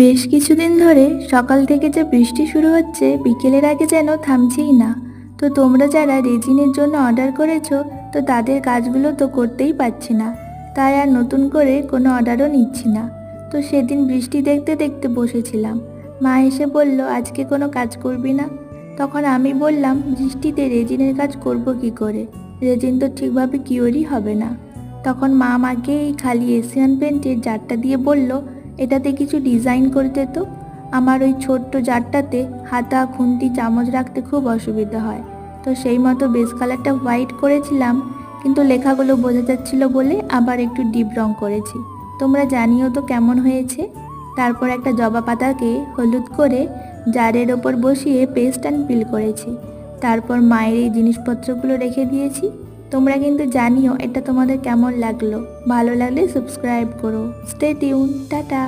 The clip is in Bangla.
বেশ কিছুদিন ধরে সকাল থেকে যে বৃষ্টি শুরু হচ্ছে বিকেলের আগে যেন থামছেই না। তো তোমরা যারা রেজিনের জন্য অর্ডার করেছো, তো তাদের কাজগুলো তো করতেই পারছি না, তাই আর নতুন করে কোনো অর্ডারও নিচ্ছি না। তো সেদিন বৃষ্টি দেখতে দেখতে বসেছিলাম, মা এসে বলল আজকে কোনো কাজ করবি না। তখন আমি বললাম বৃষ্টিতে রেজিনের কাজ করব কি করে, রেজিন তো ঠিকভাবে কিওরই হবে না। তখন মা আমাকে এই খালি এশিয়ান পেন্টের জারটা দিয়ে বলল এটাতে কিছু ডিজাইন করতে। তো আমার ওই ছোট্ট জারটাতে হাতা খুন্তি চামচ রাখতে খুব অসুবিধা হয়। তো সেই মতো বেস কালারটা হোয়াইট করেছিলাম, কিন্তু লেখাগুলো বোঝা যাচ্ছিল বলে আবার একটু ডিপ রং করেছি। তোমরা জানিও তো কেমন হয়েছে। তারপর একটা জবা পাতাকে হলুদ করে জারের ওপর বসিয়ে পেস্ট অ্যান্ড পিল করেছি। তারপর মায়ের এই জিনিসপত্রগুলো রেখে দিয়েছি। তোমরা কিন্তু জানিও এটা তোমাদের কেমন লাগলো। ভালো লাগলে সাবস্ক্রাইব করো। Stay tune, tata.